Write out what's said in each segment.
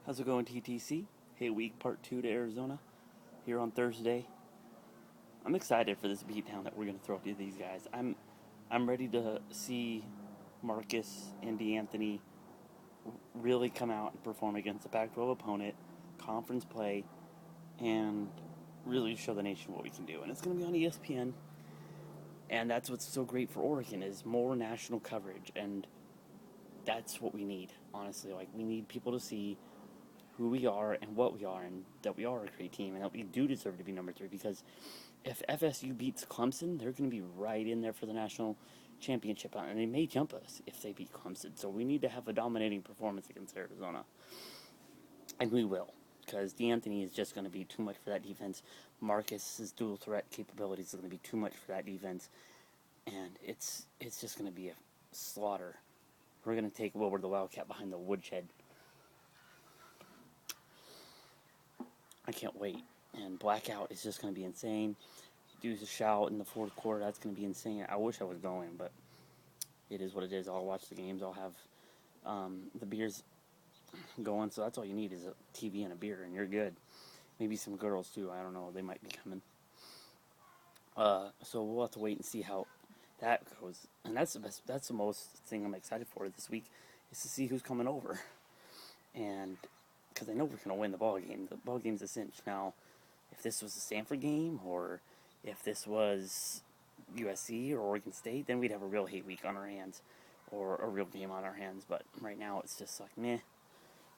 How's it going, TTC? Hey, week part 2 to Arizona here on Thursday. I'm excited for this beatdown that we're going to throw to these guys. I'm ready to see Marcus and DeAnthony really come out and perform against a Pac-12 opponent, conference play, and really show the nation what we can do. And it's going to be on ESPN. And that's what's so great for Oregon is more national coverage, and that's what we need. Honestly, we need people to see who we are and what we are, and that we are a great team, and that we do deserve to be number 3, because if FSU beats Clemson, they're going to be right in there for the national championship, and they may jump us if they beat Clemson. So we need to have a dominating performance against Arizona, and we will, because DeAnthony is just going to be too much for that defense. Marcus's dual threat capabilities are going to be too much for that defense, and it's just going to be a slaughter. We're going to take Wilbur the Wildcat behind the woodshed. I can't wait. And Blackout is just going to be insane. Do the shout in the fourth quarter. That's going to be insane. I wish I was going, but it is what it is. I'll watch the games. I'll have the beers going. So that's all you need is a TV and a beer, and you're good. Maybe some girls, too. I don't know. They might be coming. So we'll have to wait and see how that goes. And that's the most thing I'm excited for this week is to see who's coming over. And because I know we're going to win the ball game. The ball game's a cinch. Now, if this was a Stanford game, or if this was USC or Oregon State, then we'd have a real hate week on our hands, or a real game on our hands. But right now, it's just like, meh.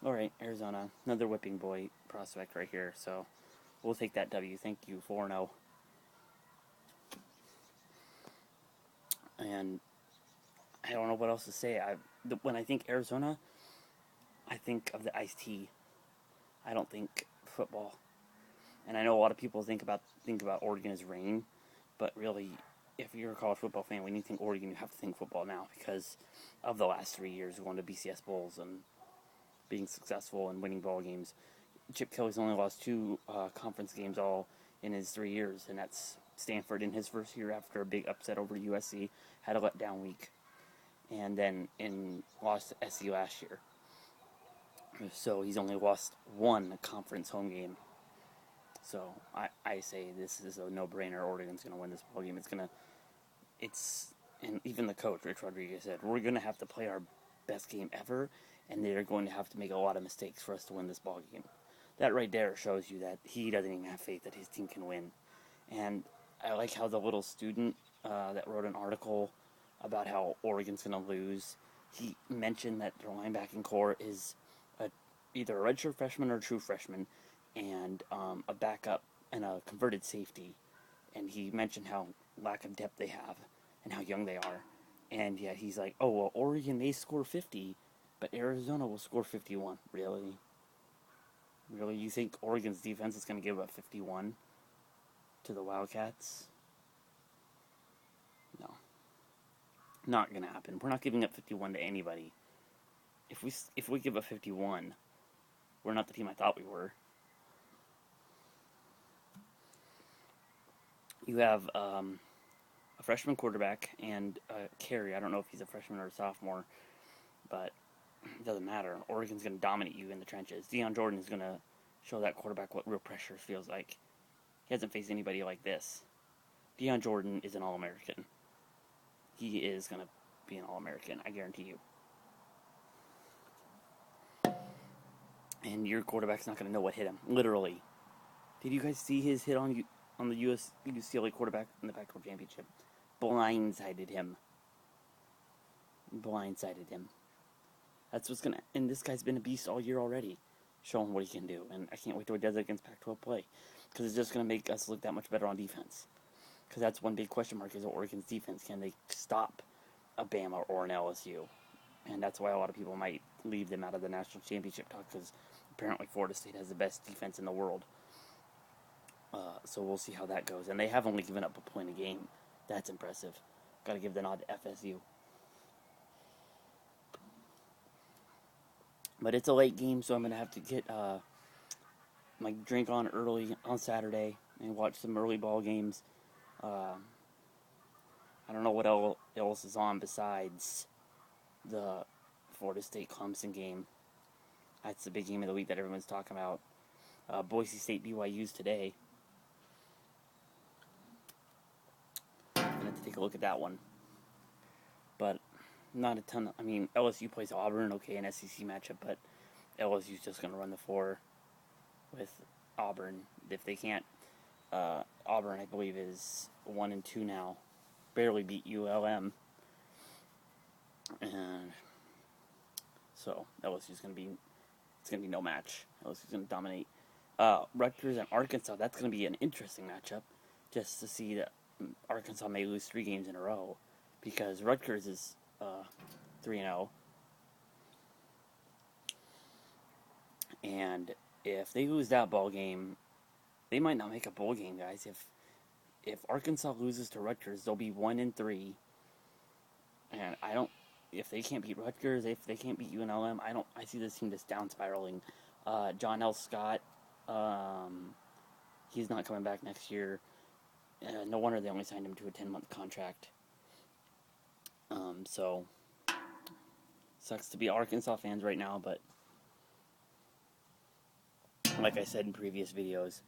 All right, Arizona, another whipping boy prospect right here. So we'll take that W. Thank you, 4-0. And I don't know what else to say. When I think Arizona, I think of the iced tea. I don't think football. And I know a lot of people think about Oregon as rain, but really, if you're a college football fan, when you think Oregon, you have to think football now because of the last 3 years going to BCS Bowls and being successful and winning ball games. Chip Kelly's only lost 2 conference games all in his 3 years, and that's Stanford in his first year after a big upset over USC, had a letdown week, and then lost to SC last year. So he's only lost 1 conference home game. So I say this is a no-brainer. Oregon's going to win this ball game. And even the coach, Rich Rodriguez, said, we're going to have to play our best game ever, and they're going to have to make a lot of mistakes for us to win this ball game. That right there shows you that he doesn't even have faith that his team can win. And I like how the little student that wrote an article about how Oregon's going to lose, he mentioned that their linebacking core is either a redshirt freshman or a true freshman, and a backup and a converted safety. And he mentioned how lack of depth they have and how young they are. And yet he's like, oh, well, Oregon may score 50, but Arizona will score 51. Really? Really? You think Oregon's defense is going to give up 51 to the Wildcats? No. Not going to happen. We're not giving up 51 to anybody. If we give up 51, we're not the team I thought we were. You have a freshman quarterback and Carey. I don't know if he's a freshman or a sophomore, but it doesn't matter. Oregon's going to dominate you in the trenches. Deion Jordan is going to show that quarterback what real pressure feels like. He hasn't faced anybody like this. Deion Jordan is an All-American. He is going to be an All-American, I guarantee you. And your quarterback's not going to know what hit him, literally. Did you guys see his hit on the UCLA quarterback in the Pac-12 championship? Blindsided him. That's what's gonna. And this guy's been a beast all year already, showing what he can do. And I can't wait till he does it against Pac-12 play, because it's just gonna make us look that much better on defense. Because that's one big question mark is Oregon's defense. Can they stop a Bama or an LSU? And that's why a lot of people might leave them out of the national championship talk, because apparently Florida State has the best defense in the world. So we'll see how that goes. And they have only given up a point a game. That's impressive. Got to give the nod to FSU. But it's a late game, so I'm going to have to get my drink on early on Saturday and watch some early ball games. I don't know what else is on besides the Florida State Clemson game. That's the big game of the week that everyone's talking about. Boise State BYU's today. I'm going to have to take a look at that one. But not a ton. I mean, LSU plays Auburn, okay, an SEC matchup, but LSU's just going to run the floor with Auburn. If they can't, Auburn, I believe, is 1-2 now. Barely beat ULM. And so LSU's going to be, it's going to be no match. LSU's going to dominate. Rutgers and Arkansas, that's going to be an interesting matchup, just to see that Arkansas may lose 3 games in a row, because Rutgers is 3-0, and if they lose that ball game, they might not make a bowl game, guys. If Arkansas loses to Rutgers, they'll be 1-3, and I don't. If they can't beat Rutgers, if they can't beat UNLM, I see this team just down spiraling. John L. Scott, he's not coming back next year. No wonder they only signed him to a 10-month contract. So sucks to be Arkansas fans right now, but like I said in previous videos,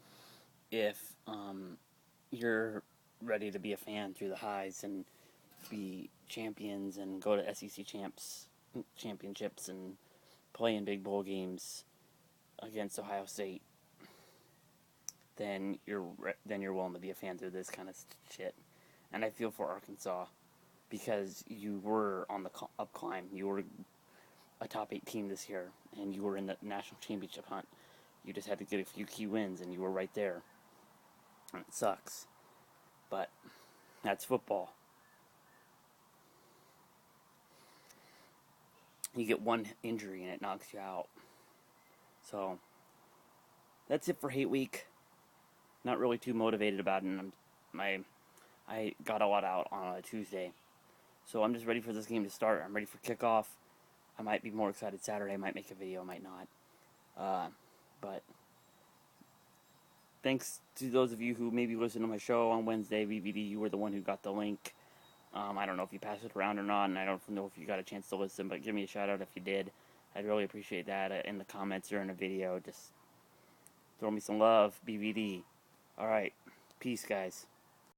if you're ready to be a fan through the highs and be champions and go to SEC championships and play in big bowl games against Ohio State, then you're willing to be a fan through this kind of shit. And I feel for Arkansas, because you were on the up climb. You were a top 8 team this year, and you were in the national championship hunt. You just had to get a few key wins, and you were right there. And it sucks, but that's football. You get one injury, and it knocks you out. So that's it for Hate Week. Not really too motivated about it. And I got a lot out on a Tuesday, so I'm just ready for this game to start. I'm ready for kickoff. I might be more excited Saturday. I might make a video, I might not. But thanks to those of you who maybe listened to my show on Wednesday, VVD, you were the one who got the link. I don't know if you passed it around or not, and I don't know if you got a chance to listen, but give me a shout out if you did. I'd really appreciate that in the comments or in a video. Just throw me some love, BVD. Alright, peace, guys.